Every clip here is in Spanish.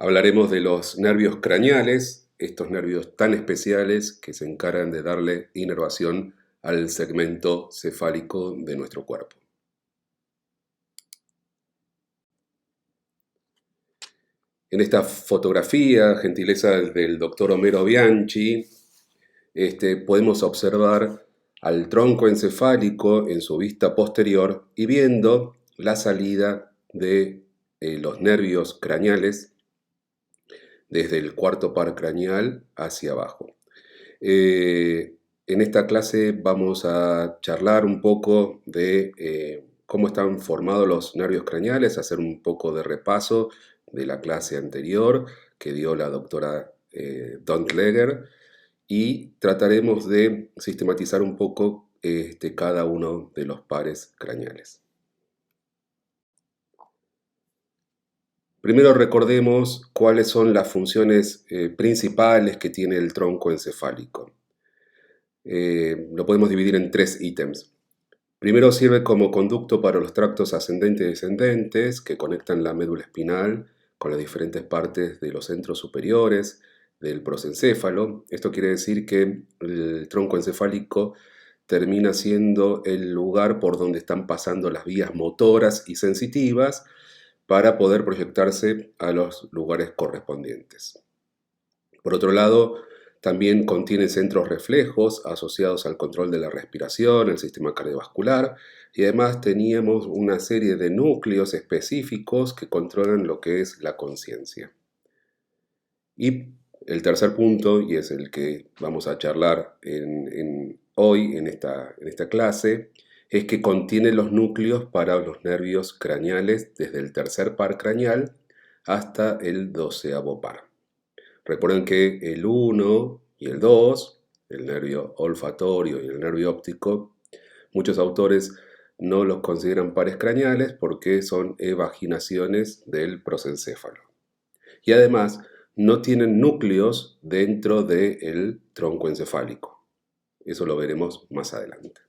Hablaremos de los nervios craneales, estos nervios tan especiales que se encargan de darle inervación al segmento cefálico de nuestro cuerpo. En esta fotografía, gentileza del doctor Homero Bianchi, podemos observar al tronco encefálico en su vista posterior y viendo la salida de los nervios craneales desde el cuarto par craneal hacia abajo. En esta clase vamos a charlar un poco de cómo están formados los nervios craneales, hacer un poco de repaso de la clase anterior que dio la doctora Dontleger, y trataremos de sistematizar un poco cada uno de los pares craneales. Primero recordemos cuáles son las funciones principales que tiene el tronco encefálico. Lo podemos dividir en 3 ítems. Primero sirve como conducto para los tractos ascendentes y descendentes que conectan la médula espinal con las diferentes partes de los centros superiores del prosencéfalo. Esto quiere decir que el tronco encefálico termina siendo el lugar por donde están pasando las vías motoras y sensitivas para poder proyectarse a los lugares correspondientes. Por otro lado, también contiene centros reflejos asociados al control de la respiración, el sistema cardiovascular, y además teníamos una serie de núcleos específicos que controlan lo que es la conciencia. Y el tercer punto, y es el que vamos a charlar hoy en esta clase, es que contiene los núcleos para los nervios craneales desde el tercer par craneal hasta el 12º par. Recuerden que el 1 y el 2, el nervio olfatorio y el nervio óptico, muchos autores no los consideran pares craneales porque son evaginaciones del prosencéfalo. Y además no tienen núcleos dentro del tronco encefálico. Eso lo veremos más adelante.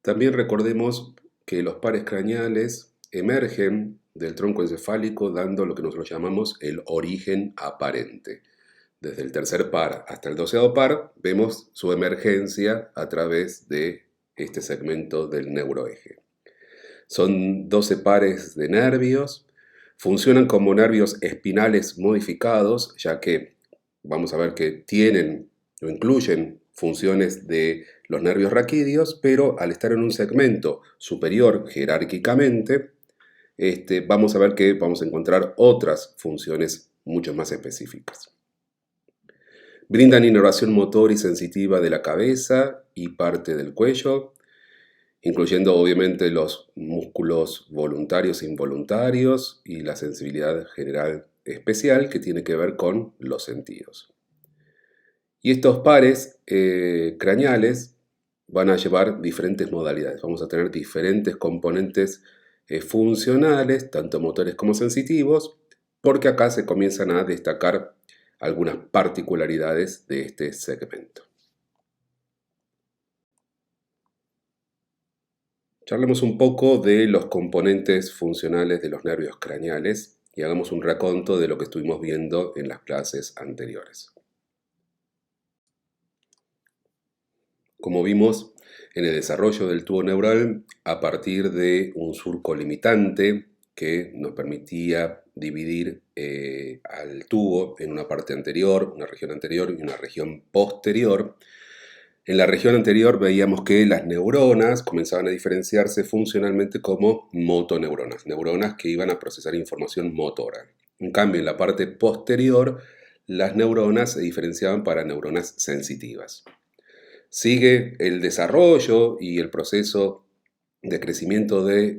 También recordemos que los pares craneales emergen del tronco encefálico dando lo que nosotros llamamos el origen aparente. Desde el tercer par hasta el 12º par vemos su emergencia a través de este segmento del neuroeje. Son 12 pares de nervios, funcionan como nervios espinales modificados, ya que vamos a ver que tienen o incluyen funciones de los nervios raquídeos, pero al estar en un segmento superior jerárquicamente, vamos a ver que vamos a encontrar otras funciones mucho más específicas. Brindan inervación motor y sensitiva de la cabeza y parte del cuello, incluyendo obviamente los músculos voluntarios e involuntarios y la sensibilidad general especial que tiene que ver con los sentidos. Y estos pares craneales van a llevar diferentes modalidades. Vamos a tener diferentes componentes funcionales, tanto motores como sensitivos, porque acá se comienzan a destacar algunas particularidades de este segmento. Charlemos un poco de los componentes funcionales de los nervios craneales y hagamos un raconto de lo que estuvimos viendo en las clases anteriores. Como vimos en el desarrollo del tubo neural, a partir de un surco limitante que nos permitía dividir al tubo en una parte anterior, una región anterior y una región posterior. En la región anterior veíamos que las neuronas comenzaban a diferenciarse funcionalmente como motoneuronas, neuronas que iban a procesar información motora. En cambio, en la parte posterior, las neuronas se diferenciaban para neuronas sensitivas. Sigue el desarrollo y el proceso de crecimiento de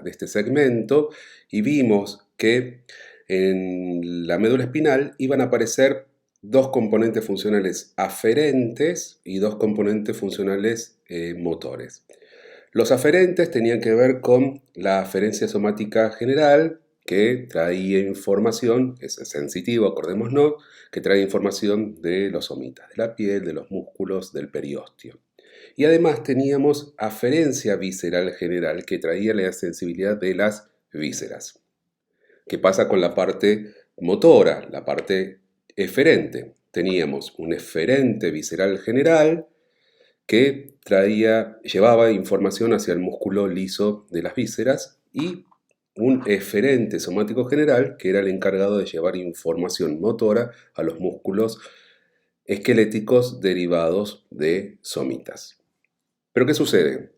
este segmento y vimos que en la médula espinal iban a aparecer dos componentes funcionales aferentes y dos componentes funcionales motores. Los aferentes tenían que ver con la aferencia somática general, que traía información, es sensitivo, acordémonos, que trae información de los somitas, de la piel, de los músculos, del periósteo. Y además teníamos aferencia visceral general, que traía la sensibilidad de las vísceras. ¿Qué pasa con la parte motora, la parte eferente? Teníamos un eferente visceral general que llevaba información hacia el músculo liso de las vísceras y un eferente somático general que era el encargado de llevar información motora a los músculos esqueléticos derivados de somitas. ¿Pero qué sucede?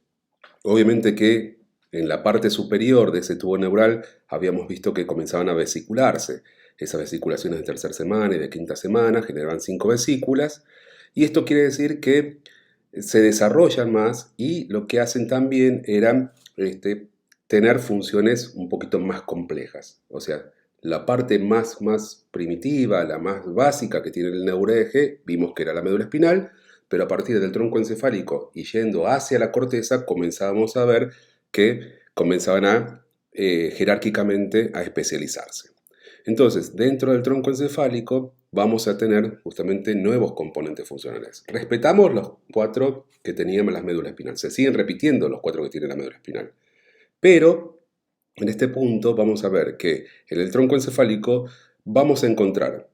Obviamente que en la parte superior de ese tubo neural habíamos visto que comenzaban a vesicularse. Esas vesiculaciones de tercera semana y de quinta semana generaban 5 vesículas y esto quiere decir que se desarrollan más y lo que hacen también era tener funciones un poquito más complejas. O sea, la parte más primitiva, la más básica que tiene el neuroeje, vimos que era la médula espinal, pero a partir del tronco encefálico y yendo hacia la corteza comenzábamos a ver que comenzaban a jerárquicamente a especializarse. Entonces, dentro del tronco encefálico vamos a tener justamente nuevos componentes funcionales. Respetamos los 4 que teníamos la médula espinal. Se siguen repitiendo los 4 que tiene la médula espinal. Pero en este punto vamos a ver que en el tronco encefálico vamos a encontrar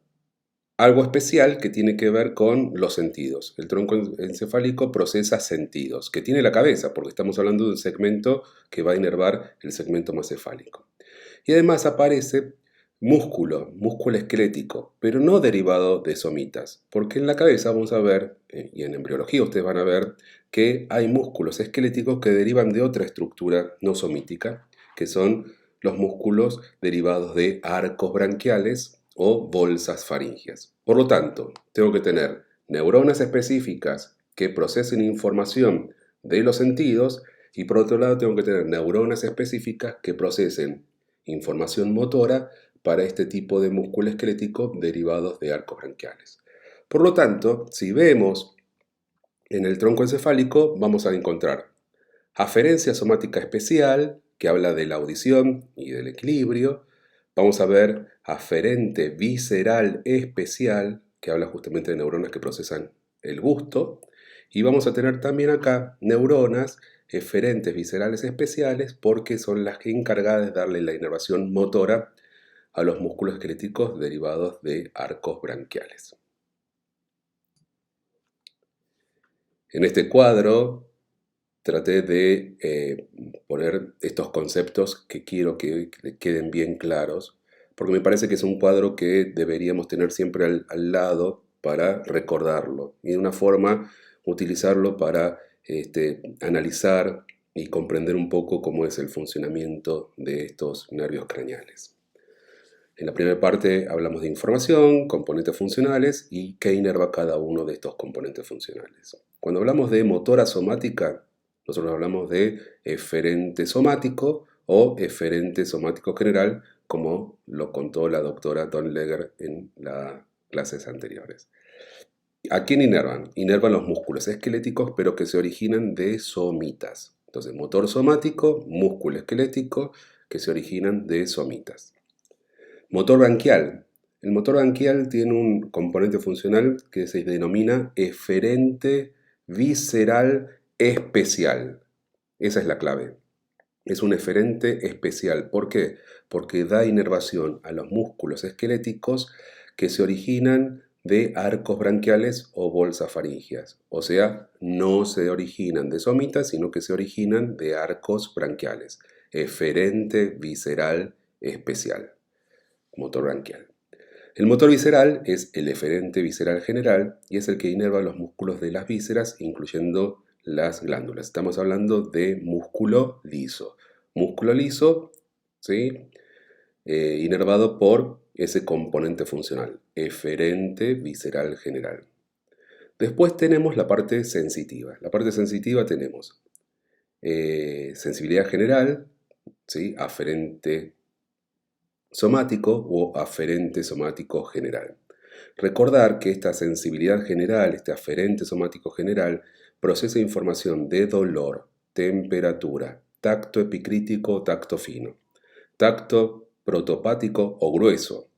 algo especial que tiene que ver con los sentidos. El tronco encefálico procesa sentidos, que tiene la cabeza, porque estamos hablando de un segmento que va a inervar el segmento mesocefálico. Y además aparece músculo esquelético, pero no derivado de somitas, porque en la cabeza vamos a ver, y en embriología ustedes van a ver, que hay músculos esqueléticos que derivan de otra estructura no somítica, que son los músculos derivados de arcos branquiales o bolsas faringias. Por lo tanto, tengo que tener neuronas específicas que procesen información de los sentidos y por otro lado tengo que tener neuronas específicas que procesen información motora para este tipo de músculo esquelético derivados de arcos branquiales. Por lo tanto, si vemos en el tronco encefálico, vamos a encontrar aferencia somática especial, que habla de la audición y del equilibrio. Vamos a ver aferente visceral especial, que habla justamente de neuronas que procesan el gusto. Y vamos a tener también acá neuronas eferentes viscerales especiales, porque son las encargadas de darle la inervación motora a los músculos esqueléticos derivados de arcos branquiales. En este cuadro traté de poner estos conceptos que quiero que queden bien claros, porque me parece que es un cuadro que deberíamos tener siempre al lado para recordarlo y de una forma utilizarlo para analizar y comprender un poco cómo es el funcionamiento de estos nervios craneales. En la primera parte hablamos de información, componentes funcionales y qué inerva cada uno de estos componentes funcionales. Cuando hablamos de motora somática, nosotros hablamos de eferente somático o eferente somático general, como lo contó la doctora Donleger en las clases anteriores. ¿A quién inervan? Inervan los músculos esqueléticos, pero que se originan de somitas. Entonces, motor somático, músculo esquelético, que se originan de somitas. Motor branquial. El motor branquial tiene un componente funcional que se denomina eferente visceral especial. Esa es la clave. Es un eferente especial. ¿Por qué? Porque da inervación a los músculos esqueléticos que se originan de arcos branquiales o bolsas faringias. O sea, no se originan de somitas, sino que se originan de arcos branquiales. Eferente visceral especial. Motor branquial. El motor visceral es el eferente visceral general y es el que inerva los músculos de las vísceras, incluyendo las glándulas. Estamos hablando de músculo liso. Músculo liso, ¿sí? Inervado por ese componente funcional, eferente visceral general. Después tenemos la parte sensitiva. La parte sensitiva tenemos sensibilidad general, ¿sí? Aferente somático o aferente somático general. Recordar que esta sensibilidad general, este aferente somático general, procesa información de dolor, temperatura, tacto epicrítico o tacto fino, tacto protopático o grueso,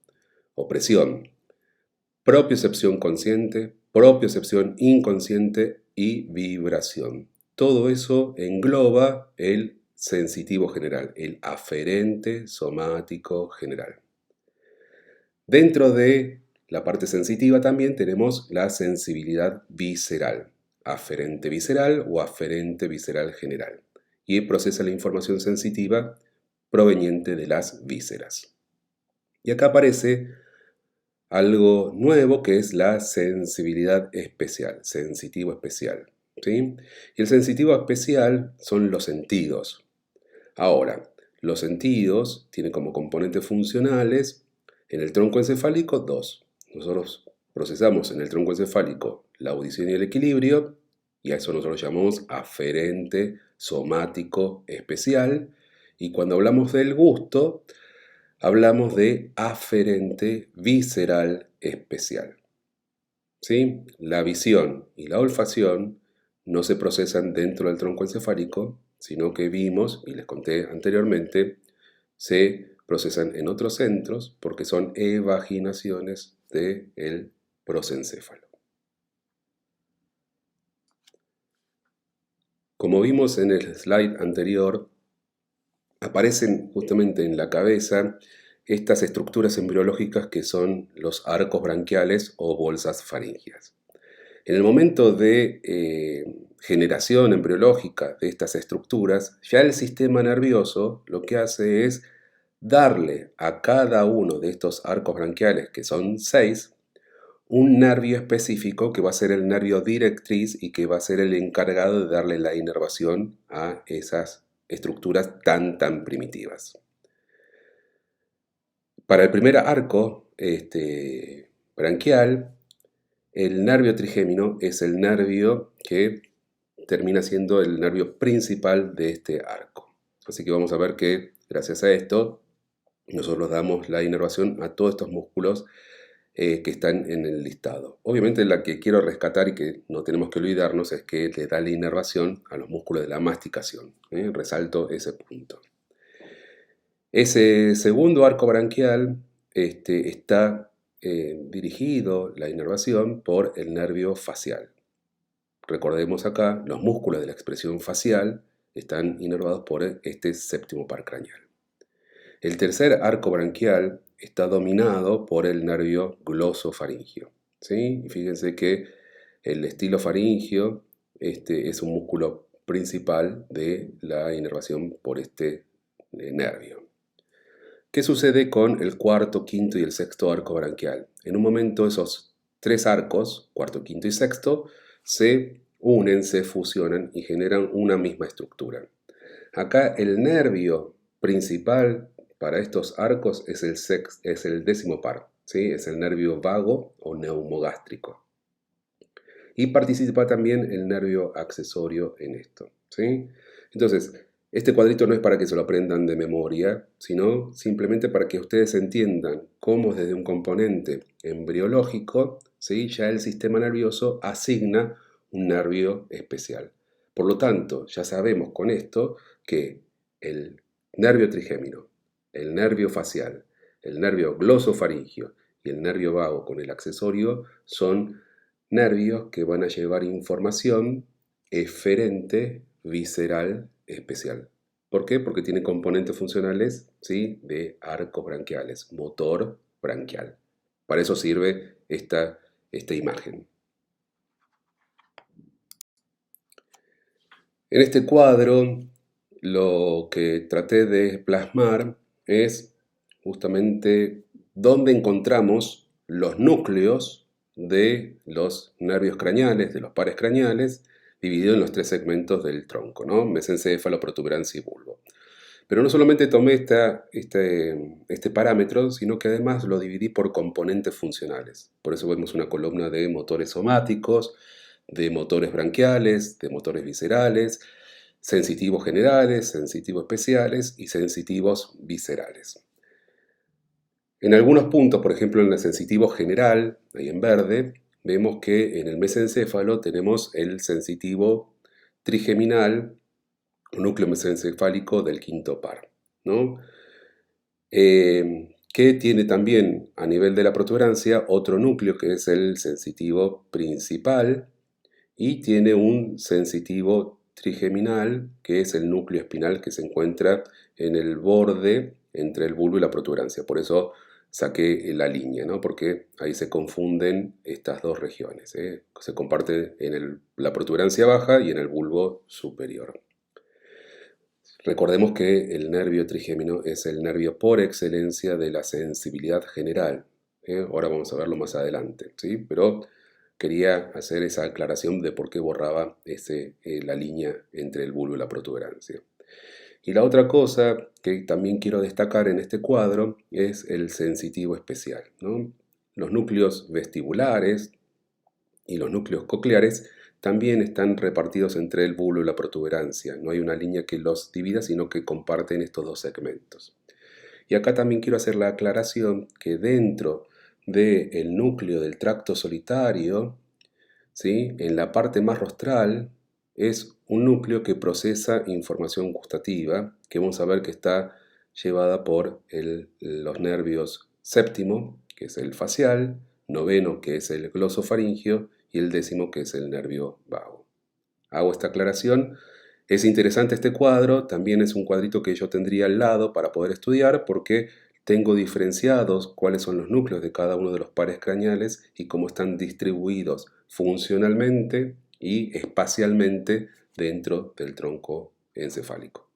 o presión, propiocepción consciente, propiocepción inconsciente y vibración. Todo eso engloba el sensitivo general, el aferente somático general. Dentro de la parte sensitiva también tenemos la sensibilidad visceral, aferente visceral o aferente visceral general, y procesa la información sensitiva proveniente de las vísceras. Y acá aparece algo nuevo que es la sensibilidad especial, sensitivo especial, ¿sí? Y el sensitivo especial son los sentidos. Ahora, los sentidos tienen como componentes funcionales en el tronco encefálico dos. Nosotros procesamos en el tronco encefálico la audición y el equilibrio, y a eso nosotros llamamos aferente somático especial. Y cuando hablamos del gusto, hablamos de aferente visceral especial. ¿Sí? La visión y la olfacción no se procesan dentro del tronco encefálico, sino que vimos, y les conté anteriormente, se procesan en otros centros porque son evaginaciones del prosencéfalo. Como vimos en el slide anterior, aparecen justamente en la cabeza estas estructuras embriológicas que son los arcos branquiales o bolsas faríngeas. En el momento de generación embriológica de estas estructuras, ya el sistema nervioso lo que hace es darle a cada uno de estos arcos branquiales, que son 6, un nervio específico que va a ser el nervio directriz y que va a ser el encargado de darle la inervación a esas estructuras tan primitivas. Para el primer arco branquial, el nervio trigémino es el nervio que termina siendo el nervio principal de este arco. Así que vamos a ver que gracias a esto nosotros damos la inervación a todos estos músculos que están en el listado. Obviamente la que quiero rescatar y que no tenemos que olvidarnos es que le da la inervación a los músculos de la masticación. Resalto ese punto. Ese segundo arco branquial está dirigido, la inervación, por el nervio facial. Recordemos acá, los músculos de la expresión facial están inervados por este séptimo par craneal. El tercer arco branquial está dominado por el nervio glosofaringio. ¿Sí? Y fíjense que el estilofaringio es un músculo principal de la inervación por este nervio. ¿Qué sucede con el cuarto, quinto y el sexto arco branquial? En un momento esos tres arcos, cuarto, quinto y sexto, se unen, se fusionan y generan una misma estructura. Acá el nervio principal para estos arcos es el décimo par, ¿sí? Es el nervio vago o neumogástrico. Y participa también el nervio accesorio en esto, ¿sí? Entonces, este cuadrito no es para que se lo aprendan de memoria, sino simplemente para que ustedes entiendan cómo desde un componente embriológico, ¿sí? Ya el sistema nervioso asigna un nervio especial. Por lo tanto, ya sabemos con esto que el nervio trigémino, el nervio facial, el nervio glosofaringio y el nervio vago con el accesorio son nervios que van a llevar información eferente visceral especial. ¿Por qué? Porque tiene componentes funcionales, ¿sí? De arcos branquiales, motor branquial. Para eso sirve esta imagen. En este cuadro lo que traté de plasmar es justamente dónde encontramos los núcleos de los nervios craneales, de los pares craneales, dividido en los tres segmentos del tronco, ¿no? Mesencéfalo, protuberancia y bulbo. Pero no solamente tomé este parámetro, sino que además lo dividí por componentes funcionales. Por eso vemos una columna de motores somáticos, de motores branquiales, de motores viscerales, sensitivos generales, sensitivos especiales y sensitivos viscerales. En algunos puntos, por ejemplo en el sensitivo general, ahí en verde, vemos que en el mesencéfalo tenemos el sensitivo trigeminal, un núcleo mesencefálico del quinto par, ¿no? Que tiene también a nivel de la protuberancia otro núcleo que es el sensitivo principal y tiene un sensitivo trigeminal, que es el núcleo espinal que se encuentra en el borde entre el bulbo y la protuberancia. Por eso saqué la línea, ¿no? Porque ahí se confunden estas dos regiones, ¿eh? Se comparte en la protuberancia baja y en el bulbo superior. Recordemos que el nervio trigémino es el nervio por excelencia de la sensibilidad general, ¿eh? Ahora vamos a verlo más adelante, ¿sí? Pero quería hacer esa aclaración de por qué borraba la línea entre el bulbo y la protuberancia. Y la otra cosa que también quiero destacar en este cuadro es el sensitivo especial, ¿no? Los núcleos vestibulares y los núcleos cocleares también están repartidos entre el bulbo y la protuberancia. No hay una línea que los divida, sino que comparten estos dos segmentos. Y acá también quiero hacer la aclaración que dentro del núcleo del tracto solitario, ¿sí?, en la parte más rostral, es un núcleo que procesa información gustativa, que vamos a ver que está llevada por los nervios séptimo, que es el facial, noveno, que es el glosofaringio, y el décimo, que es el nervio vago. Hago esta aclaración. Es interesante este cuadro, también es un cuadrito que yo tendría al lado para poder estudiar, porque tengo diferenciados cuáles son los núcleos de cada uno de los pares craneales y cómo están distribuidos funcionalmente y espacialmente dentro del tronco encefálico.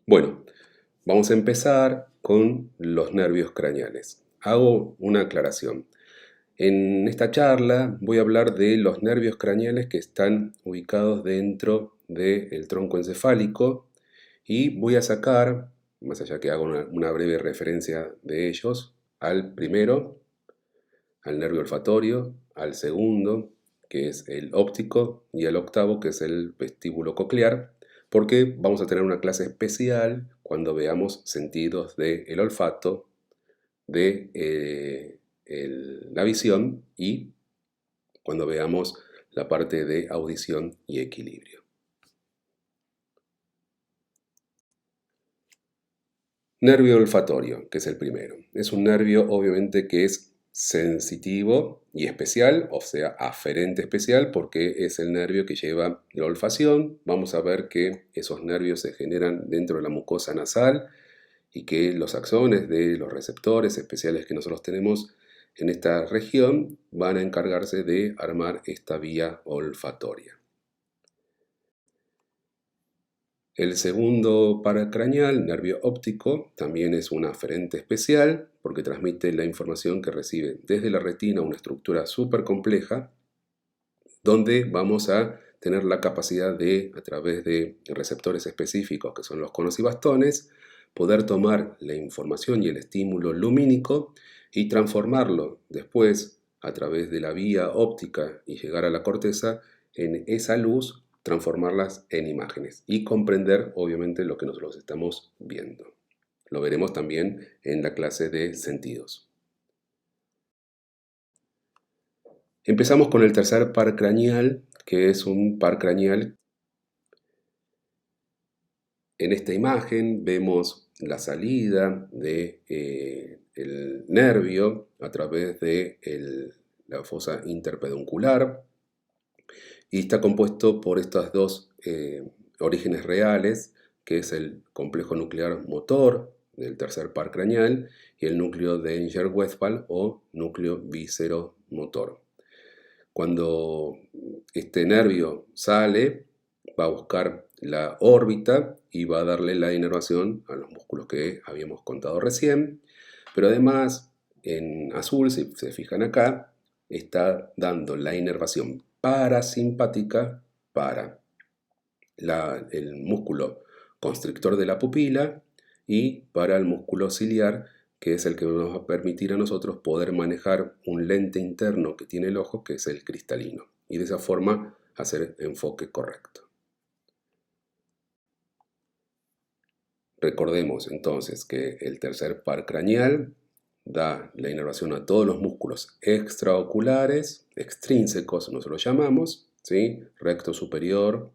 Bueno, vamos a empezar con los nervios craneales. Hago una aclaración. En esta charla voy a hablar de los nervios craneales que están ubicados dentro del tronco encefálico y voy a sacar, más allá que hago una breve referencia de ellos, al primero, al nervio olfatorio, al segundo, que es el óptico, y al octavo, que es el vestíbulo coclear, porque vamos a tener una clase especial cuando veamos sentidos del olfato, de la visión y cuando veamos la parte de audición y equilibrio. Nervio olfatorio, que es el primero. Es un nervio obviamente que es sensitivo y especial, o sea, aferente especial, porque es el nervio que lleva la olfacción. Vamos a ver que esos nervios se generan dentro de la mucosa nasal y que los axones de los receptores especiales que nosotros tenemos en esta región van a encargarse de armar esta vía olfatoria. El segundo paracraneal, nervio óptico, también es un aferente especial porque transmite la información que recibe desde la retina, una estructura súper compleja, donde vamos a tener la capacidad de, a través de receptores específicos que son los conos y bastones, poder tomar la información y el estímulo lumínico y transformarlo después a través de la vía óptica y llegar a la corteza en esa luz, transformarlas en imágenes y comprender obviamente lo que nosotros estamos viendo. Lo veremos también en la clase de sentidos. Empezamos con el tercer par craneal, que es un par craneal. En esta imagen vemos la salida del nervio a través de la fosa interpeduncular y está compuesto por estas dos orígenes reales, que es el complejo nuclear motor del tercer par craneal y el núcleo de Enger-Westphal o núcleo visceromotor. Cuando este nervio sale, va a buscar la órbita y va a darle la inervación a los músculos que habíamos contado recién, pero además en azul, si se fijan acá, está dando la inervación parasimpática para el músculo constrictor de la pupila y para el músculo ciliar, que es el que nos va a permitir a nosotros poder manejar un lente interno que tiene el ojo, que es el cristalino, y de esa forma hacer enfoque correcto. Recordemos entonces que el tercer par craneal da la inervación a todos los músculos extraoculares, extrínsecos nosotros los llamamos, ¿sí? Recto superior,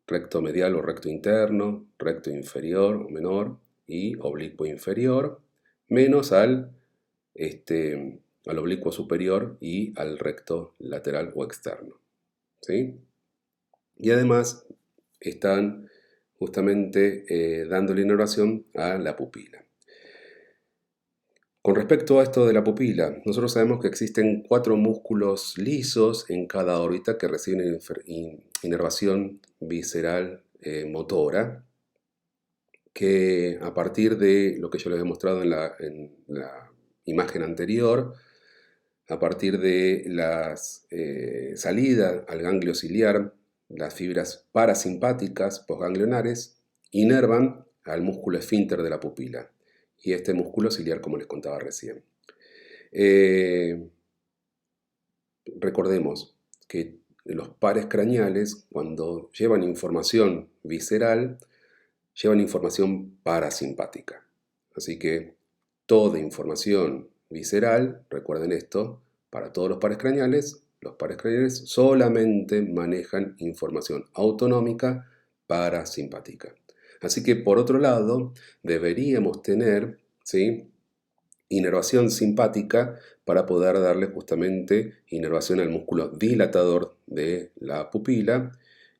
recto medial o recto interno, recto inferior o menor y oblicuo inferior, menos al al oblicuo superior y al recto lateral o externo, ¿sí? Y además están justamente dándole inervación a la pupila. Con respecto a esto de la pupila, nosotros sabemos que existen 4 músculos lisos en cada órbita que reciben inervación visceral motora, que a partir de lo que yo les he mostrado en la imagen anterior, a partir de la salida al ganglio ciliar, las fibras parasimpáticas posganglionares inervan al músculo esfínter de la pupila y este músculo ciliar, como les contaba recién. Recordemos que los pares craneales, cuando llevan información visceral, llevan información parasimpática. Así que toda información visceral, recuerden esto, para todos los pares craneales solamente manejan información autonómica parasimpática. Así que por otro lado, deberíamos tener, ¿sí?, inervación simpática para poder darle justamente inervación al músculo dilatador de la pupila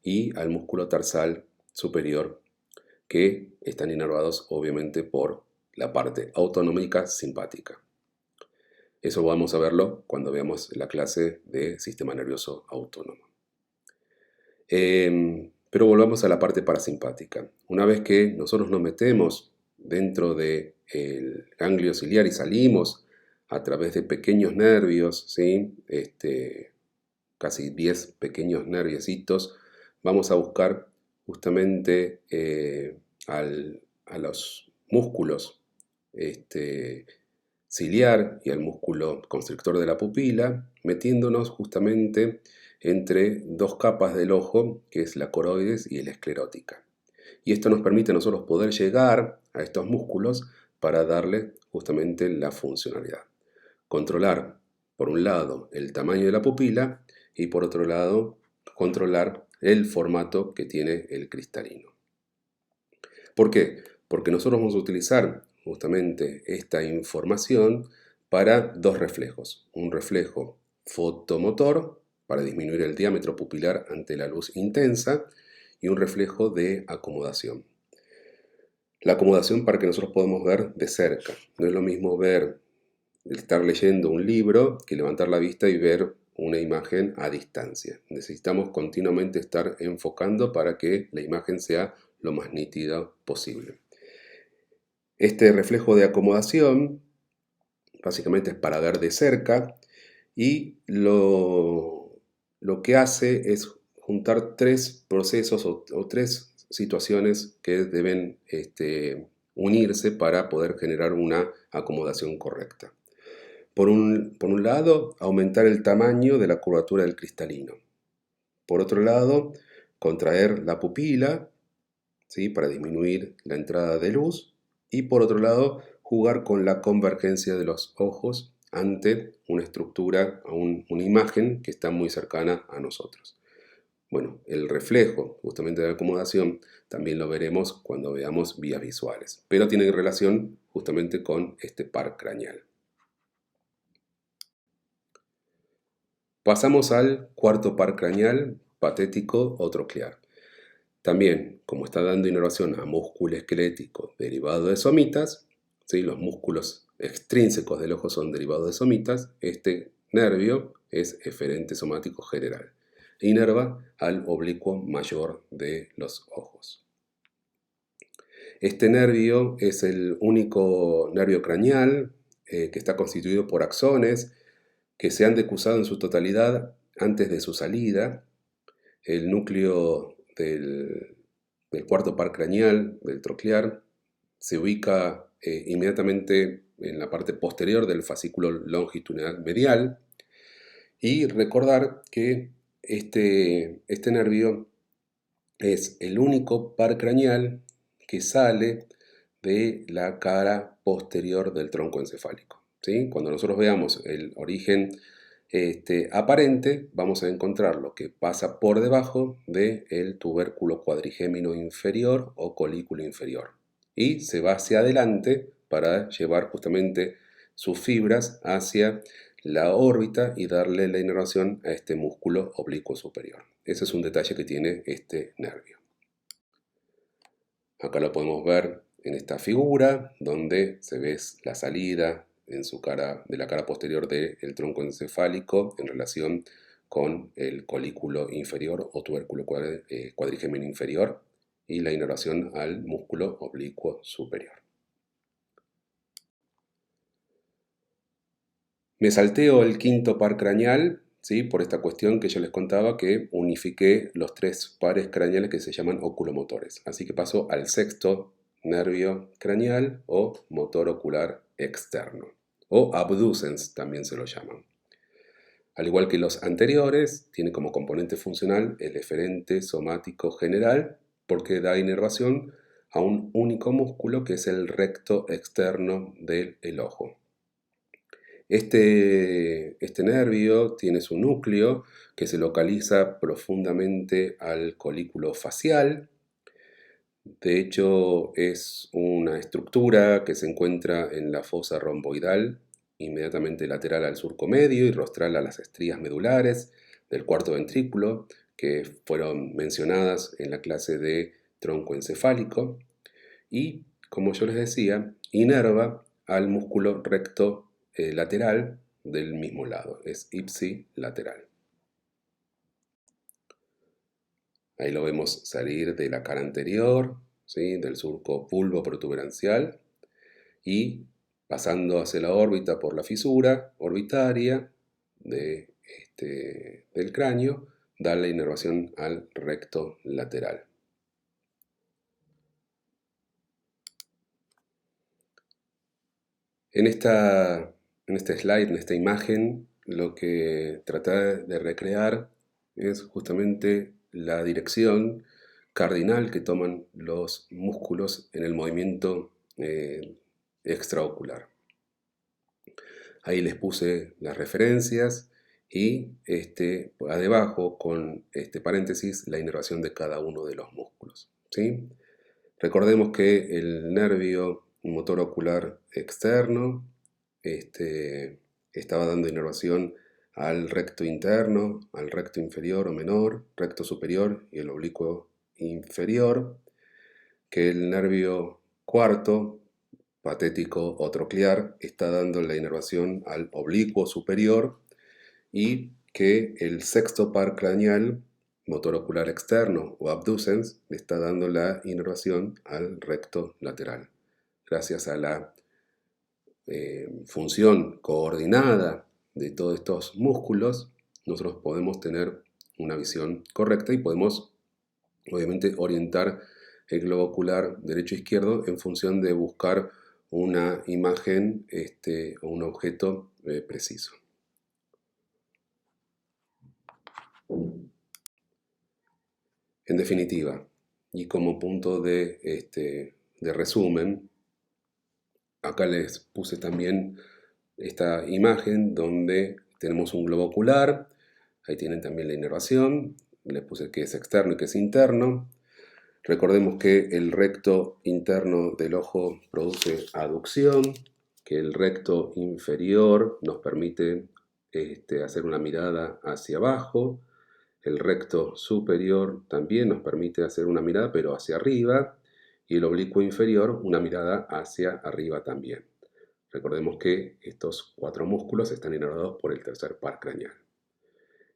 y al músculo tarsal superior, que están inervados obviamente por la parte autonómica simpática. Eso vamos a verlo cuando veamos la clase de sistema nervioso autónomo. Pero volvamos a la parte parasimpática. Una vez que nosotros nos metemos dentro del ganglio ciliar y salimos a través de pequeños nervios, ¿sí? Casi 10 pequeños nerviecitos, vamos a buscar justamente a los músculos ciliar y al músculo constrictor de la pupila, metiéndonos justamente entre 2 capas del ojo, que es la coroides y la esclerótica. Y esto nos permite a nosotros poder llegar a estos músculos para darle justamente la funcionalidad. Controlar, por un lado, el tamaño de la pupila y por otro lado, controlar el formato que tiene el cristalino. ¿Por qué? Porque nosotros vamos a utilizar justamente esta información para 2 reflejos. Un reflejo fotomotor para disminuir el diámetro pupilar ante la luz intensa y un reflejo de acomodación. La acomodación para que nosotros podamos ver de cerca. No es lo mismo estar leyendo un libro que levantar la vista y ver una imagen a distancia. Necesitamos continuamente estar enfocando para que la imagen sea lo más nítida posible. Este reflejo de acomodación básicamente es para ver de cerca y lo que hace es juntar 3 procesos o 3 situaciones que deben unirse para poder generar una acomodación correcta. Por un lado, aumentar el tamaño de la curvatura del cristalino. Por otro lado, contraer la pupila, ¿sí?, para disminuir la entrada de luz. Y por otro lado, jugar con la convergencia de los ojos ante una estructura, una imagen que está muy cercana a nosotros. Bueno, el reflejo justamente de la acomodación también lo veremos cuando veamos vías visuales, pero tiene relación justamente con este par craneal. Pasamos al cuarto par craneal, patético o troclear. También, como está dando inervación a músculo esquelético derivado de somitas, ¿sí?, los músculos extrínsecos del ojo son derivados de somitas, este nervio es eferente somático general e inerva al oblicuo mayor de los ojos. Este nervio es el único nervio craneal que está constituido por axones que se han decusado en su totalidad antes de su salida. El núcleo del cuarto par craneal, del troclear, se ubica inmediatamente en la parte posterior del fascículo longitudinal medial. Y recordar que este nervio es el único par craneal que sale de la cara posterior del tronco encefálico, ¿sí? Cuando nosotros veamos el origen aparente, vamos a encontrar lo que pasa por debajo del tubérculo cuadrigémino inferior o colículo inferior y se va hacia adelante para llevar justamente sus fibras hacia la órbita y darle la inervación a este músculo oblicuo superior. Ese es un detalle que tiene este nervio. Acá lo podemos ver en esta figura, donde se ve la salida en su cara, de la cara posterior del tronco encefálico en relación con el colículo inferior o tubérculo cuadrigémino inferior y la inervación al músculo oblicuo superior. Me salteo el quinto par craneal, ¿sí? Por esta cuestión que yo les contaba que unifiqué los tres pares craneales que se llaman oculomotores. Así que paso al sexto nervio craneal o motor ocular externo, o abducens también se lo llaman. Al igual que los anteriores, tiene como componente funcional el eferente somático general porque da inervación a un único músculo que es el recto externo del ojo. Este nervio tiene su núcleo que se localiza profundamente al colículo facial. De hecho, es una estructura que se encuentra en la fosa romboidal, inmediatamente lateral al surco medio y rostral a las estrías medulares del cuarto ventrículo, que fueron mencionadas en la clase de tronco encefálico. Y, como yo les decía, inerva al músculo recto lateral del mismo lado, es ipsilateral. Ahí lo vemos salir de la cara anterior, ¿sí? Del surco pulvo-protuberancial y pasando hacia la órbita por la fisura orbitaria del cráneo, da la inervación al recto lateral. En este slide, en esta imagen, lo que trata de recrear es justamente la dirección cardinal que toman los músculos en el movimiento extraocular. Ahí les puse las referencias y debajo con este paréntesis la inervación de cada uno de los músculos, ¿sí? Recordemos que el nervio motor ocular externo estaba dando inervación al recto interno, al recto inferior o menor, recto superior y el oblicuo inferior, que el nervio cuarto, patético o troclear, está dando la inervación al oblicuo superior y que el sexto par craneal, motor ocular externo o abducens, le está dando la inervación al recto lateral. Gracias a la función coordinada de todos estos músculos, nosotros podemos tener una visión correcta y podemos, obviamente, orientar el globo ocular derecho-izquierdo en función de buscar una imagen o un objeto preciso. En definitiva, y como punto de resumen, acá les puse también esta imagen donde tenemos un globo ocular, ahí tienen también la inervación, les puse que es externo y que es interno. Recordemos que el recto interno del ojo produce aducción, que el recto inferior nos permite hacer una mirada hacia abajo, el recto superior también nos permite hacer una mirada pero hacia arriba y el oblicuo inferior una mirada hacia arriba también. Recordemos que estos cuatro músculos están inervados por el tercer par craneal.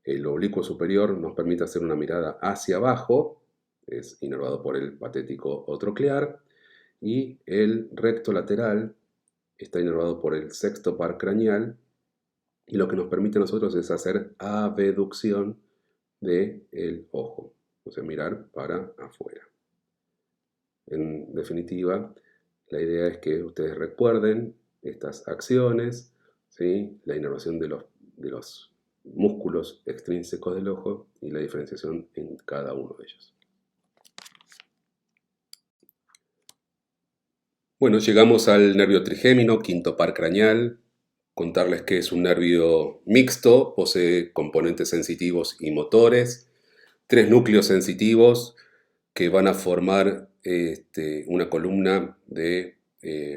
El oblicuo superior nos permite hacer una mirada hacia abajo, es inervado por el patético o troclear, y el recto lateral está inervado por el sexto par craneal y lo que nos permite a nosotros es hacer abducción del ojo, o sea, mirar para afuera. En definitiva, la idea es que ustedes recuerden estas acciones, ¿sí? La inervación de los músculos extrínsecos del ojo y la diferenciación en cada uno de ellos. Bueno, llegamos al nervio trigémino, quinto par craneal. Contarles que es un nervio mixto, posee componentes sensitivos y motores, tres núcleos sensitivos que van a formar una columna de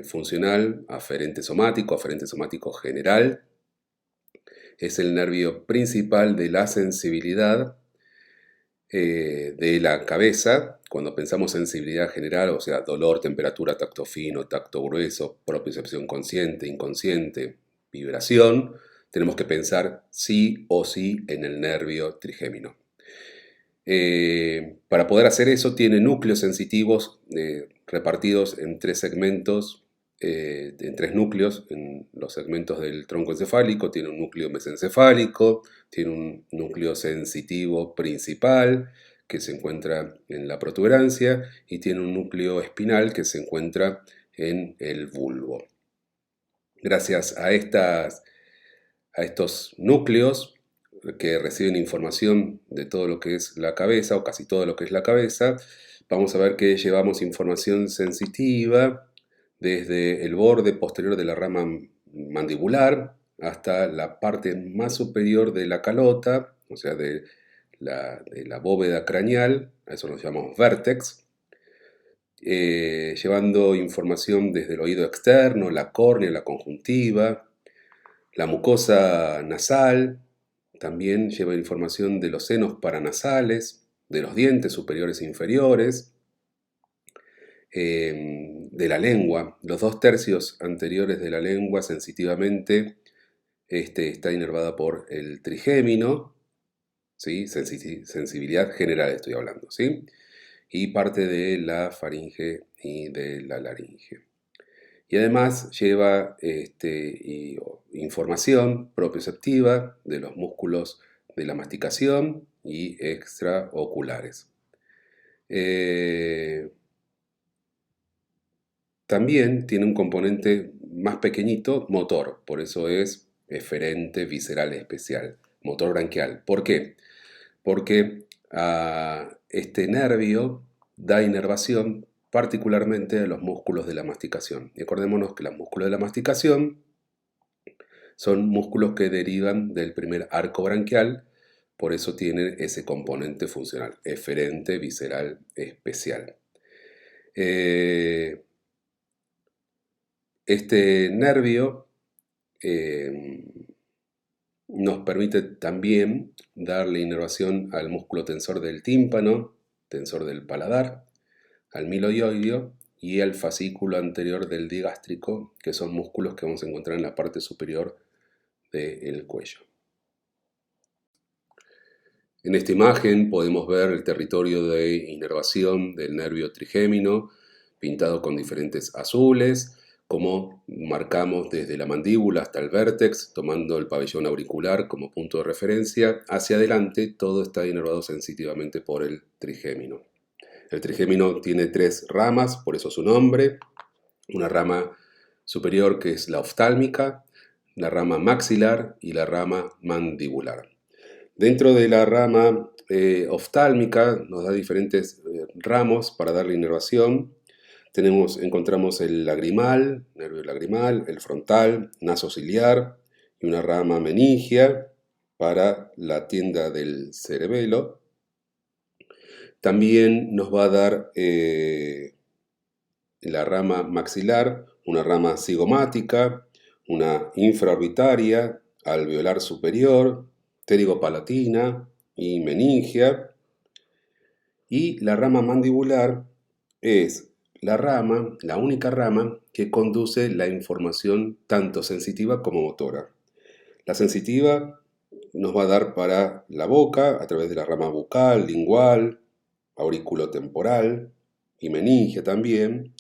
funcional, aferente somático general. es el nervio principal de la sensibilidad de la cabeza. Cuando pensamos sensibilidad general, o sea, dolor, temperatura, tacto fino, tacto grueso, propiocepción consciente, inconsciente, vibración, tenemos que pensar sí o sí en el nervio trigémino. Para poder hacer eso tiene núcleos sensitivos repartidos en tres segmentos, en tres núcleos, en los segmentos del tronco encefálico. Tiene un núcleo mesencefálico, tiene un núcleo sensitivo principal que se encuentra en la protuberancia y tiene un núcleo espinal que se encuentra en el bulbo. Gracias a estos núcleos que reciben información de todo lo que es la cabeza, o casi todo lo que es la cabeza, vamos a ver que llevamos información sensitiva desde el borde posterior de la rama mandibular hasta la parte más superior de la calota, o sea, de la bóveda craneal, a eso lo llamamos vértex, llevando información desde el oído externo, la córnea, la conjuntiva, la mucosa nasal. También lleva información de los senos paranasales, de los dientes superiores e inferiores, de la lengua. Los 2/3 anteriores de la lengua sensitivamente está inervada por el trigémino, ¿sí? Sensibilidad general estoy hablando, ¿sí? Y parte de la faringe y de la laringe. Y además lleva información propioceptiva de los músculos de la masticación y extraoculares. También tiene un componente más pequeñito, motor, por eso es eferente visceral especial, motor branquial. ¿Por qué? Porque este nervio da inervación particularmente a los músculos de la masticación. Y acordémonos que los músculos de la masticación son músculos que derivan del primer arco branquial, por eso tienen ese componente funcional, eferente visceral especial. Este nervio nos permite también darle inervación al músculo tensor del tímpano, tensor del paladar, al miloioideo y al fascículo anterior del digástrico, que son músculos que vamos a encontrar en la parte superior del cuello. En esta imagen podemos ver el territorio de inervación del nervio trigémino, pintado con diferentes azules, como marcamos desde la mandíbula hasta el vértex, tomando el pabellón auricular como punto de referencia. Hacia adelante todo está inervado sensitivamente por el trigémino. El trigémino tiene 3 ramas, por eso su nombre. Una rama superior que es la oftálmica, la rama maxilar y la rama mandibular. Dentro de la rama oftálmica nos da diferentes ramos para darle inervación. Encontramos el lagrimal, nervio lagrimal, el frontal, nasociliar y una rama meningia para la tienda del cerebelo. También nos va a dar la rama maxilar, una rama cigomática, una infraorbitaria, alveolar superior, pterigopalatina y meningia. Y la rama mandibular es la única rama que conduce la información tanto sensitiva como motora. La sensitiva nos va a dar para la boca a través de la rama bucal, lingual, auriculotemporal y meningia también.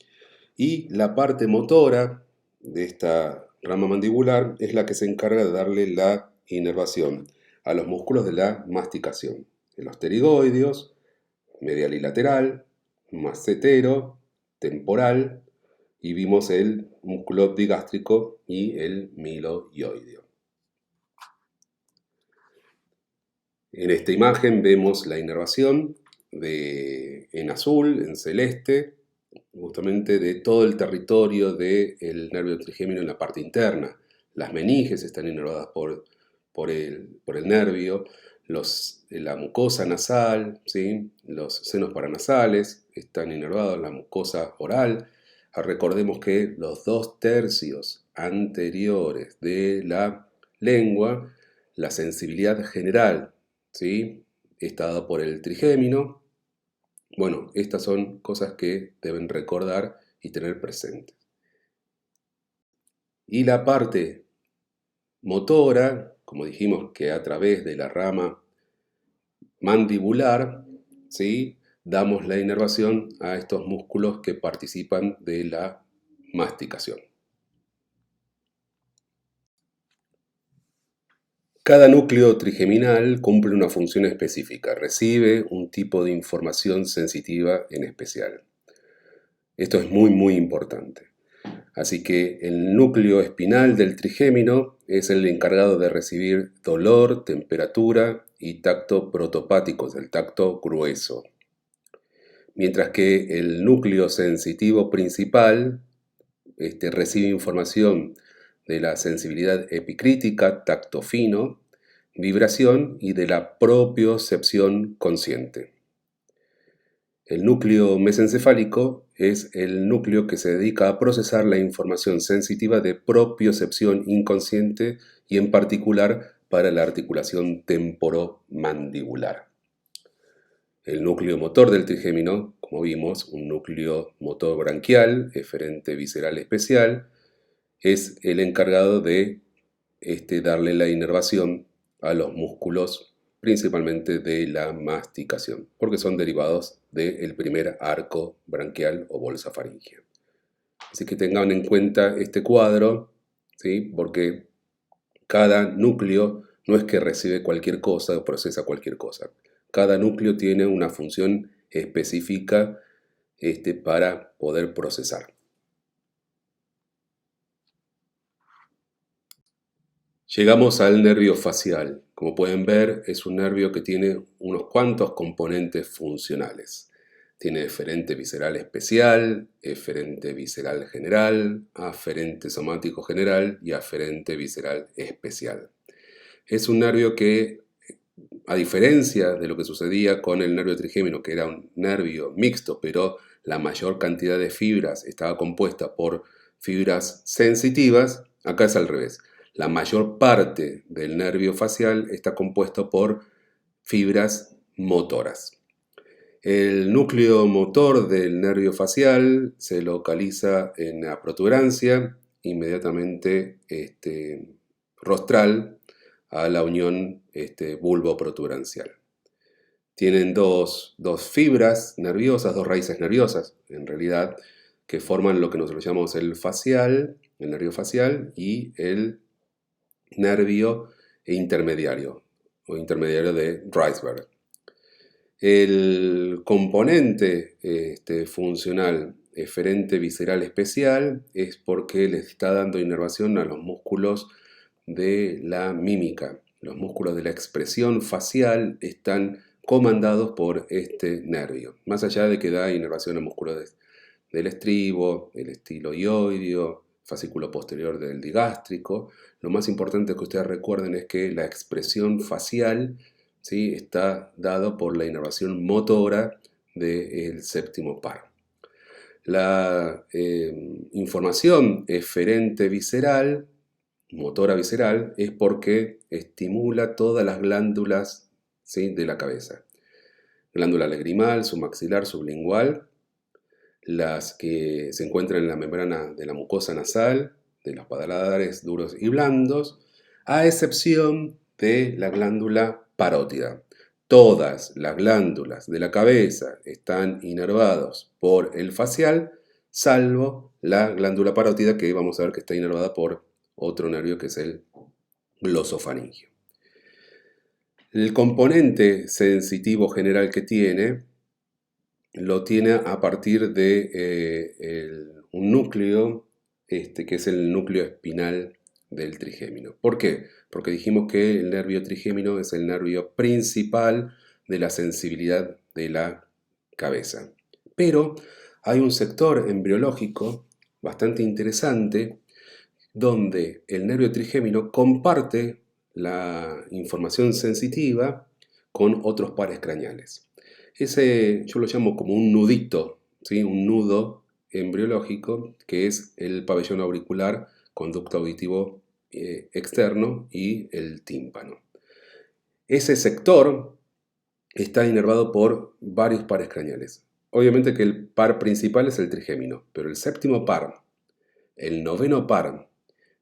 Y la parte motora de esta rama mandibular es la que se encarga de darle la inervación a los músculos de la masticación, los pterigoideos, medial y lateral, macetero, temporal, y vimos el músculo digástrico y el miloioideo. En esta imagen vemos la inervación en azul, en celeste, justamente de todo el territorio del nervio trigémino en la parte interna. Las meninges están inervadas por el nervio, la mucosa nasal, ¿sí? Los senos paranasales están inervados, la mucosa oral. Recordemos que los 2/3 anteriores de la lengua La sensibilidad general, ¿sí?, está dada por el trigémino. Bueno, estas son cosas que deben recordar y tener presentes. Y la parte motora, como dijimos que a través de la rama mandibular, ¿sí?, damos la inervación a estos músculos que participan de la masticación. Cada núcleo trigeminal cumple una función específica, recibe un tipo de información sensitiva en especial. Esto es muy importante. Así que el núcleo espinal del trigémino es el encargado de recibir dolor, temperatura y tacto protopáticos, el tacto grueso. Mientras que el núcleo sensitivo principal recibe información de la sensibilidad epicrítica, tacto fino, vibración y de la propiocepción consciente. El núcleo mesencefálico es el núcleo que se dedica a procesar la información sensitiva de propiocepción inconsciente y en particular para la articulación temporomandibular. El núcleo motor del trigémino, como vimos, un núcleo motor branquial, eferente visceral especial, es el encargado de darle la inervación a los músculos, principalmente de la masticación, porque son derivados del primer arco branquial o bolsa faríngea. Así que tengan en cuenta este cuadro, ¿sí?, porque cada núcleo no es que recibe cualquier cosa o procesa cualquier cosa. Cada núcleo tiene una función específica para poder procesar. Llegamos al nervio facial. Como pueden ver, es un nervio que tiene unos cuantos componentes funcionales. Tiene eferente visceral especial, eferente visceral general, aferente somático general y aferente visceral especial. Es un nervio que, a diferencia de lo que sucedía con el nervio trigémino, que era un nervio mixto, pero la mayor cantidad de fibras estaba compuesta por fibras sensitivas, acá es al revés. La mayor parte del nervio facial está compuesto por fibras motoras. El núcleo motor del nervio facial se localiza en la protuberancia inmediatamente rostral a la unión bulbo-protuberancial. Tienen dos fibras nerviosas, dos raíces nerviosas, en realidad, que forman lo que nosotros llamamos el nervio facial y el nervio intermediario o intermediario de Reisberg. El componente funcional eferente visceral especial es porque le está dando inervación a los músculos de la mímica. Los músculos de la expresión facial están comandados por este nervio. Más allá de que da inervación a músculos del estribo, el estiloioideo, fascículo posterior del digástrico, lo más importante que ustedes recuerden es que la expresión facial, ¿sí?, está dado por la inervación motora del séptimo par. La información eferente visceral, motora visceral, es porque estimula todas las glándulas, ¿sí?, de la cabeza. Glándula lagrimal, submaxilar, sublingual, las que se encuentran en la membrana de la mucosa nasal, de los paladares duros y blandos, a excepción de la glándula parótida. Todas las glándulas de la cabeza están inervadas por el facial, salvo la glándula parótida, que vamos a ver que está inervada por otro nervio que es el glosofaringio. El componente sensitivo general que tiene lo tiene a partir de un núcleo que es el núcleo espinal del trigémino. ¿Por qué? Porque dijimos que el nervio trigémino es el nervio principal de la sensibilidad de la cabeza. Pero hay un sector embriológico bastante interesante donde el nervio trigémino comparte la información sensitiva con otros pares craneales. Ese yo lo llamo como un nudito, ¿sí?, un nudo embriológico, que es el pabellón auricular, conducto auditivo externo y el tímpano. Ese sector está inervado por varios pares craneales. Obviamente que el par principal es el trigémino, pero el séptimo par, el noveno par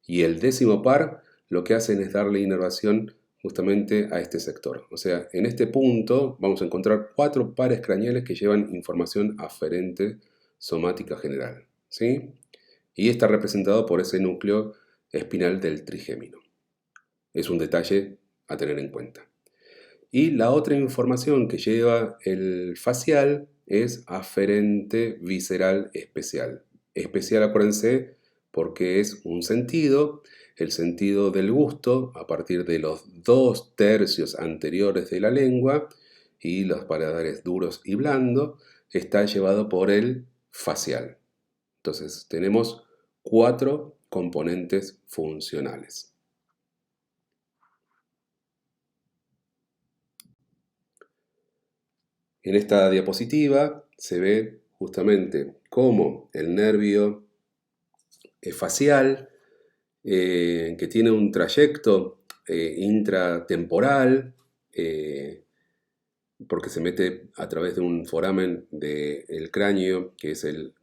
y el décimo par lo que hacen es darle inervación justamente a este sector. O sea, en este punto vamos a encontrar 4 pares craneales que llevan información aferente somática general, ¿sí? Y está representado por ese núcleo espinal del trigémino. Es un detalle a tener en cuenta. Y la otra información que lleva el facial es aferente visceral especial. Especial, acuérdense, porque es un sentido, el sentido del gusto, a partir de los 2/3 anteriores de la lengua y los paladares duros y blandos, está llevado por el facial. Entonces tenemos 4 componentes funcionales. En esta diapositiva se ve justamente cómo el nervio facial, que tiene un trayecto intratemporal, porque se mete a través de un foramen del cráneo, que es el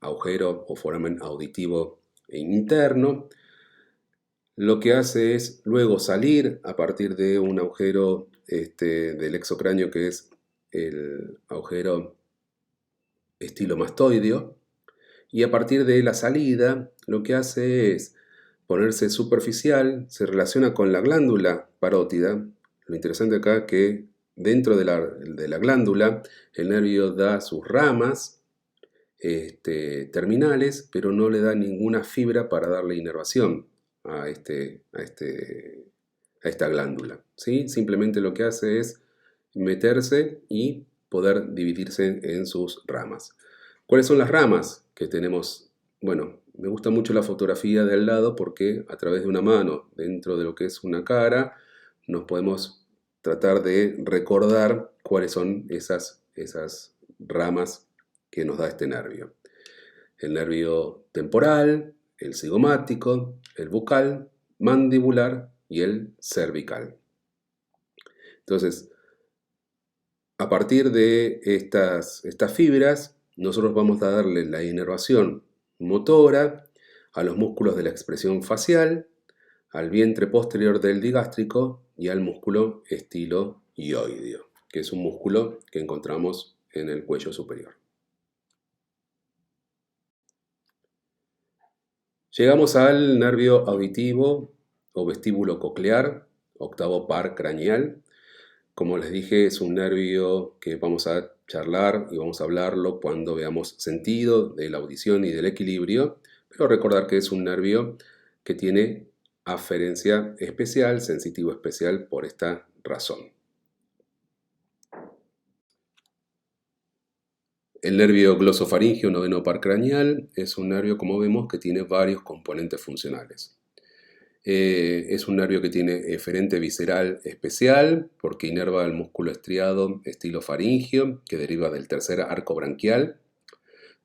agujero o foramen auditivo interno, lo que hace es luego salir a partir de un agujero del exocráneo, que es el agujero estilomastoideo, y a partir de la salida lo que hace es ponerse superficial, se relaciona con la glándula parótida. Lo interesante acá es que dentro de la glándula el nervio da sus ramas terminales, pero no le da ninguna fibra para darle inervación a esta glándula, ¿sí? Simplemente lo que hace es meterse y poder dividirse en sus ramas. ¿Cuáles son las ramas que tenemos? Bueno, me gusta mucho la fotografía de al lado porque a través de una mano dentro de lo que es una cara nos podemos tratar de recordar cuáles son esas ramas que nos da este nervio. El nervio temporal, el cigomático, el bucal, mandibular y el cervical. Entonces, a partir de estas fibras, nosotros vamos a darle la inervación motora a los músculos de la expresión facial, al vientre posterior del digástrico y al músculo estiloioideo, que es un músculo que encontramos en el cuello superior. Llegamos al nervio auditivo o vestíbulo coclear, octavo par craneal. Como les dije, es un nervio que vamos a charlar y vamos a hablarlo cuando veamos sentido de la audición y del equilibrio, pero recordar que es un nervio que tiene aferencia especial, sensitivo especial por esta razón. El nervio glosofaringeo, noveno par craneal, es un nervio, como vemos, que tiene varios componentes funcionales. Es un nervio que tiene eferente visceral especial porque inerva el músculo estriado estilofaringeo, que deriva del tercer arco branquial.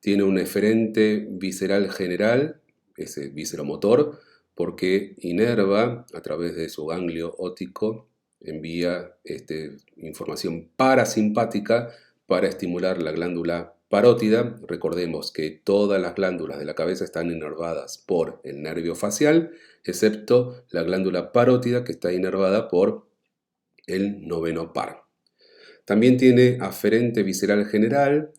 Tiene un eferente visceral general, ese visceromotor, porque inerva a través de su ganglio óptico, envía información parasimpática para estimular la glándula parótida. Recordemos que todas las glándulas de la cabeza están inervadas por el nervio facial, excepto la glándula parótida, que está inervada por el noveno par. También tiene aferente visceral general,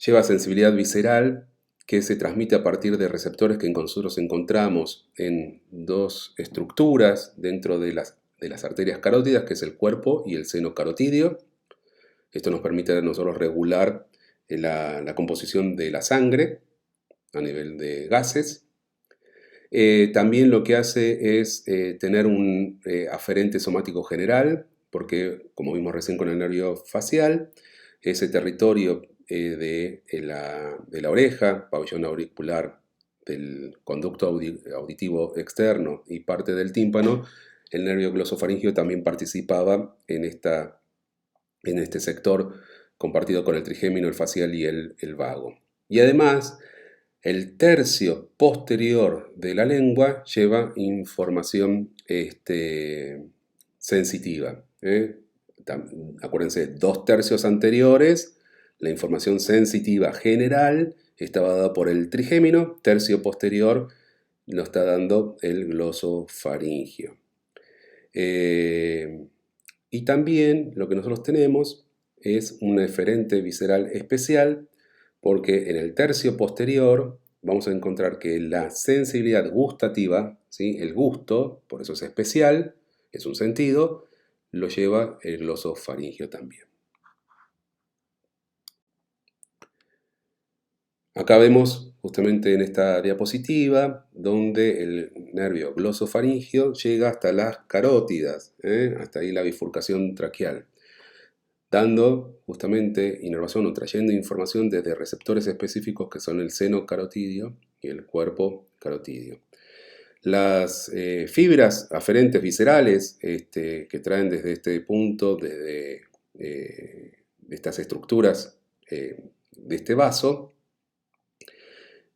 lleva sensibilidad visceral, que se transmite a partir de receptores que nosotros encontramos en dos estructuras dentro de las arterias carótidas, que es el cuerpo y el seno carotídeo. Esto nos permite a nosotros regular la composición de la sangre a nivel de gases. También lo que hace es tener un aferente somático general, porque como vimos recién con el nervio facial, ese territorio de la oreja, pabellón auricular, del conducto auditivo externo y parte del tímpano, el nervio glosofaringeo también participaba en este sector compartido con el trigémino, el facial y el vago. Y además, el tercio posterior de la lengua lleva información sensitiva. Acuérdense, 2/3 anteriores, la información sensitiva general estaba dada por el trigémino, tercio posterior lo está dando el glosofaringio. Y también lo que nosotros tenemos es un eferente visceral especial, porque en el tercio posterior vamos a encontrar que la sensibilidad gustativa, ¿sí? El gusto, por eso es especial, es un sentido, lo lleva el glosofaringio también. Acá vemos justamente en esta diapositiva donde el nervio glosofaringio llega hasta las carótidas, hasta ahí la bifurcación traqueal, dando justamente inervación o trayendo información desde receptores específicos que son el seno carotidio y el cuerpo carotidio. Las fibras aferentes viscerales que traen desde este punto, desde estas estructuras de este vaso,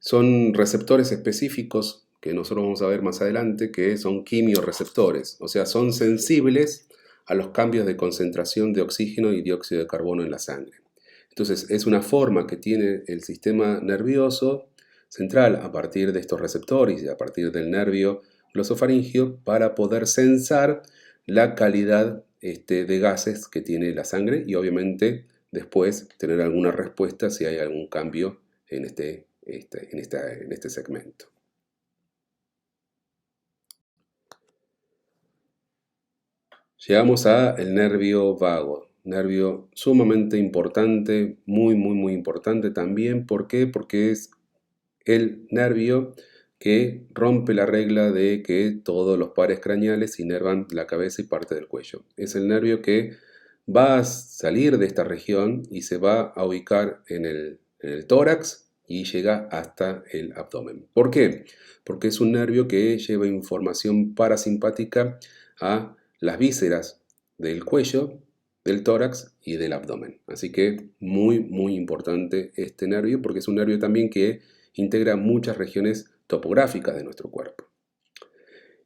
son receptores específicos que nosotros vamos a ver más adelante, que son quimiorreceptores, o sea, son sensibles a los cambios de concentración de oxígeno y dióxido de carbono en la sangre. Entonces, es una forma que tiene el sistema nervioso central a partir de estos receptores y a partir del nervio glosofaringio para poder sensar la calidad de gases que tiene la sangre y obviamente después tener alguna respuesta si hay algún cambio en este segmento. Llegamos al nervio vago, nervio sumamente importante, muy importante también. ¿Por qué? Porque es el nervio que rompe la regla de que todos los pares craneales inervan la cabeza y parte del cuello. Es el nervio que va a salir de esta región y se va a ubicar en el tórax y llega hasta el abdomen. ¿Por qué? Porque es un nervio que lleva información parasimpática a las vísceras del cuello, del tórax y del abdomen. Así que muy importante este nervio, porque es un nervio también que integra muchas regiones topográficas de nuestro cuerpo.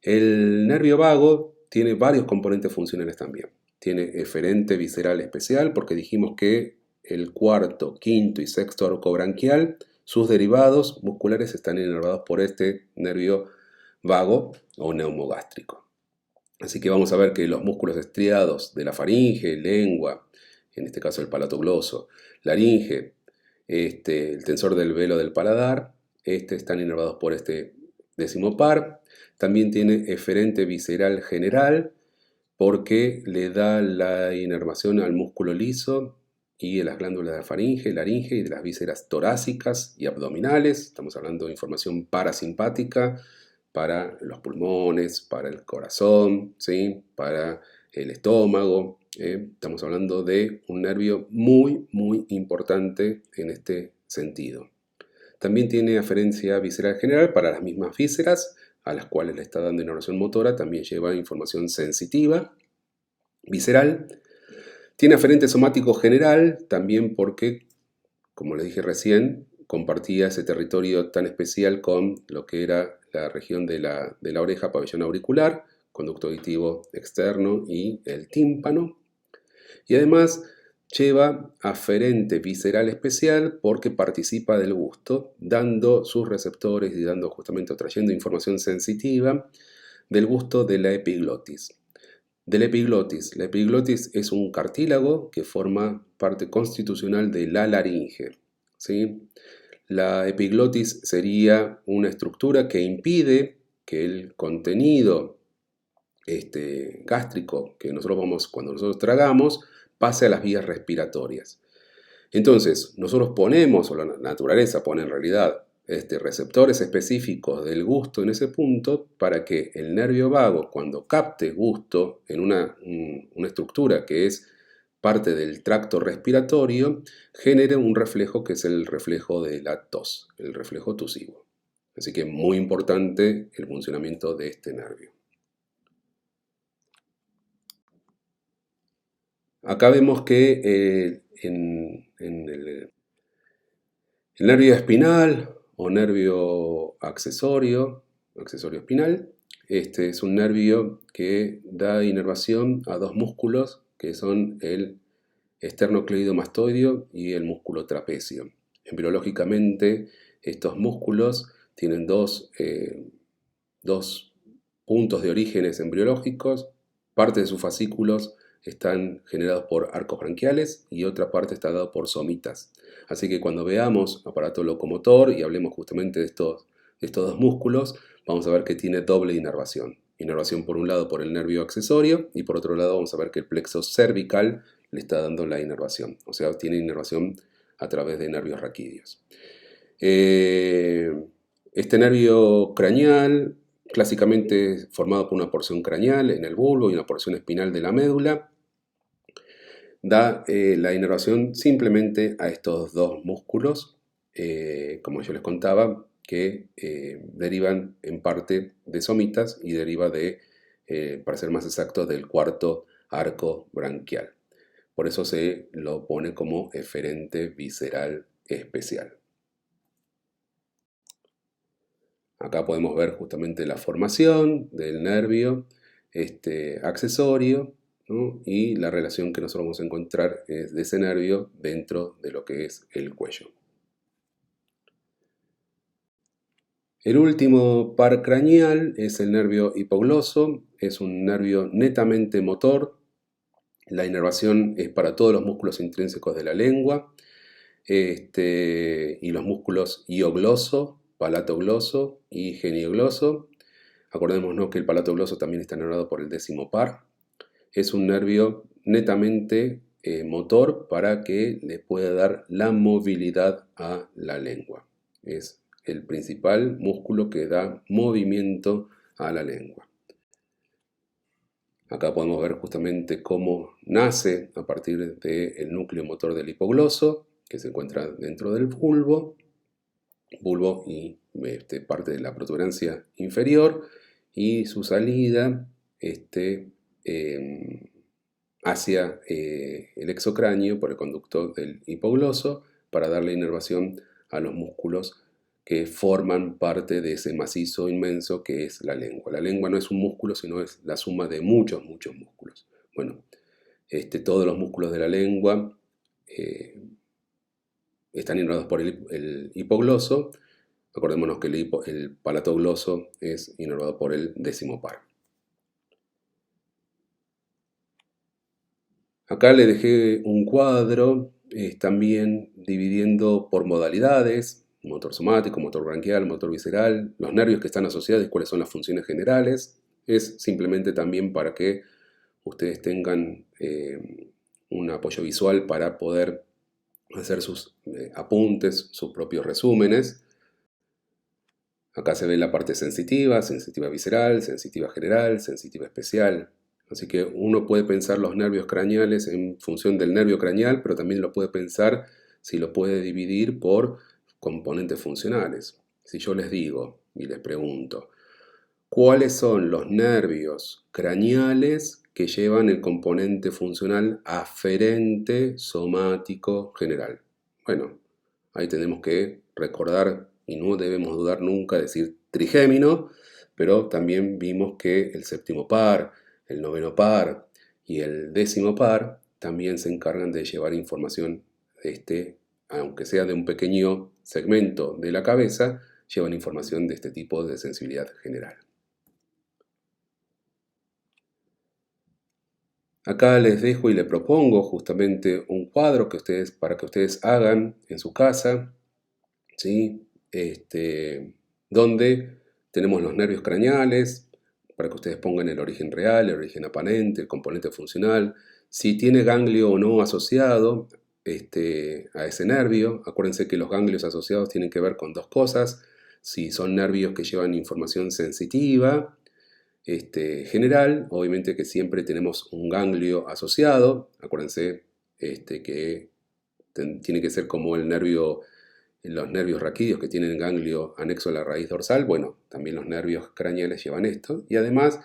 El nervio vago tiene varios componentes funcionales también. Tiene eferente visceral especial, porque dijimos que el cuarto, quinto y sexto arco branquial, sus derivados musculares están inervados por este nervio vago o neumogástrico. Así que vamos a ver que los músculos estriados de la faringe, lengua, en este caso el palatogloso, laringe, el tensor del velo del paladar, están inervados por este décimo par. También tiene eferente visceral general porque le da la inervación al músculo liso y de las glándulas de la faringe, laringe y de las vísceras torácicas y abdominales. Estamos hablando de información parasimpática para los pulmones, para el corazón, ¿sí? Para el estómago. Estamos hablando de un nervio muy importante en este sentido. También tiene aferencia visceral general para las mismas vísceras a las cuales le está dando inervación motora. También lleva información sensitiva visceral. Tiene aferente somático general también porque, como les dije recién, compartía ese territorio tan especial con lo que era la región de la oreja, pabellón auricular, conducto auditivo externo y el tímpano. Y además lleva aferente visceral especial porque participa del gusto, dando sus receptores y dando justamente o trayendo información sensitiva del gusto de la epiglotis. La epiglotis es un cartílago que forma parte constitucional de la laringe, ¿sí? La epiglotis sería una estructura que impide que el contenido gástrico que cuando nosotros tragamos pase a las vías respiratorias. Entonces, nosotros ponemos, o la naturaleza pone en realidad, receptores específicos del gusto en ese punto para que el nervio vago, cuando capte gusto en una estructura que es parte del tracto respiratorio, genere un reflejo que es el reflejo de la tos, el reflejo tusivo. Así que muy importante el funcionamiento de este nervio. Acá vemos que en el nervio espinal o nervio accesorio espinal, este es un nervio que da inervación a dos músculos que son el esternocleidomastoideo y el músculo trapecio. Embriológicamente, estos músculos tienen dos puntos de orígenes embriológicos. Parte de sus fascículos están generados por arcos branquiales y otra parte está dada por somitas. Así que cuando veamos aparato locomotor y hablemos justamente de estos dos músculos, vamos a ver que tiene doble inervación. Inervación por un lado por el nervio accesorio y por otro lado vamos a ver que el plexo cervical le está dando la inervación. O sea, tiene inervación a través de nervios raquídeos. Este nervio craneal, clásicamente formado por una porción craneal en el bulbo y una porción espinal de la médula, da la inervación simplemente a estos dos músculos, como yo les contaba, que derivan en parte de somitas y deriva de, para ser más exacto, del cuarto arco branquial. Por eso se lo pone como eferente visceral especial. Acá podemos ver justamente la formación del nervio accesorio, ¿no? Y la relación que nosotros vamos a encontrar de ese nervio dentro de lo que es el cuello. El último par craneal es el nervio hipogloso, es un nervio netamente motor. La inervación es para todos los músculos intrínsecos de la lengua y los músculos iogloso, palatogloso y geniogloso. Acordémonos que el palatogloso también está inervado por el décimo par. Es un nervio netamente motor para que le pueda dar la movilidad a la lengua. Es el principal músculo que da movimiento a la lengua. Acá podemos ver justamente cómo nace a partir del núcleo motor del hipogloso, que se encuentra dentro del bulbo y parte de la protuberancia inferior, y su salida hacia el exocráneo por el conducto del hipogloso para darle inervación a los músculos que forman parte de ese macizo inmenso que es la lengua. La lengua no es un músculo, sino es la suma de muchos músculos. Bueno, todos los músculos de la lengua están inervados por el hipogloso. Acordémonos que el palatogloso es inervado por el décimo par. Acá le dejé un cuadro también dividiendo por modalidades, motor somático, motor branquial, motor visceral, los nervios que están asociados y cuáles son las funciones generales. Es simplemente también para que ustedes tengan un apoyo visual para poder hacer sus apuntes, sus propios resúmenes. Acá se ve la parte sensitiva, sensitiva visceral, sensitiva general, sensitiva especial. Así que uno puede pensar los nervios craneales en función del nervio craneal, pero también lo puede pensar si lo puede dividir por componentes funcionales. Si yo les digo y les pregunto, ¿cuáles son los nervios craneales que llevan el componente funcional aferente somático general? Bueno, ahí tenemos que recordar y no debemos dudar nunca de decir trigémino, pero también vimos que el séptimo par, el noveno par y el décimo par también se encargan de llevar información, aunque sea de un pequeño segmento de la cabeza, llevan información de este tipo de sensibilidad general. Acá les dejo y les propongo justamente un cuadro para que ustedes hagan en su casa, ¿sí? Donde tenemos los nervios craneales, para que ustedes pongan el origen real, el origen aparente, el componente funcional, si tiene ganglio o no asociado a ese nervio. Acuérdense que los ganglios asociados tienen que ver con dos cosas: si son nervios que llevan información sensitiva, general, obviamente que siempre tenemos un ganglio asociado. Acuérdense que tiene que ser como los nervios raquídeos que tienen ganglio anexo a la raíz dorsal. Bueno, también los nervios craneales llevan esto. Y además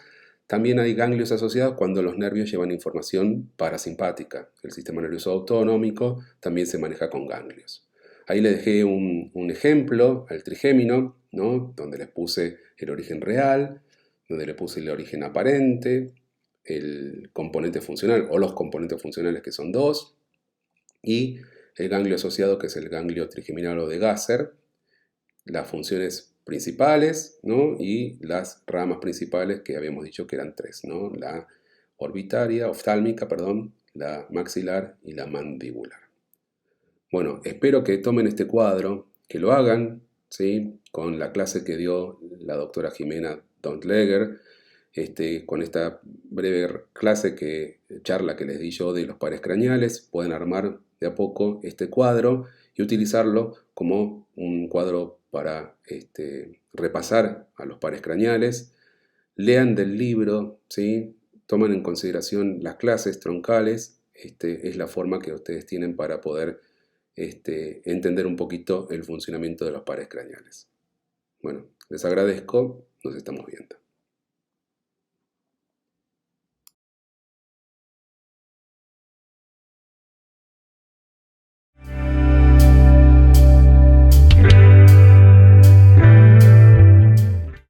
también hay ganglios asociados cuando los nervios llevan información parasimpática. El sistema nervioso autonómico también se maneja con ganglios. Ahí les dejé un ejemplo, el trigémino, ¿no? Donde les puse el origen real, donde le puse el origen aparente, el componente funcional o los componentes funcionales que son dos, y el ganglio asociado que es el ganglio trigeminal de Gasser, las funciones principales, ¿no? Y las ramas principales que habíamos dicho que eran tres, ¿no? La oftálmica, perdón, la maxilar y la mandibular. Bueno, espero que tomen este cuadro, que lo hagan, ¿sí? Con la clase que dio la doctora Jimena Dontleger, con esta breve charla que les di yo de los pares craneales, pueden armar de a poco este cuadro y utilizarlo como un cuadro para repasar a los pares craneales. Lean del libro, ¿sí? Toman en consideración las clases troncales. Es la forma que ustedes tienen para poder entender un poquito el funcionamiento de los pares craneales. Bueno, les agradezco, nos estamos viendo.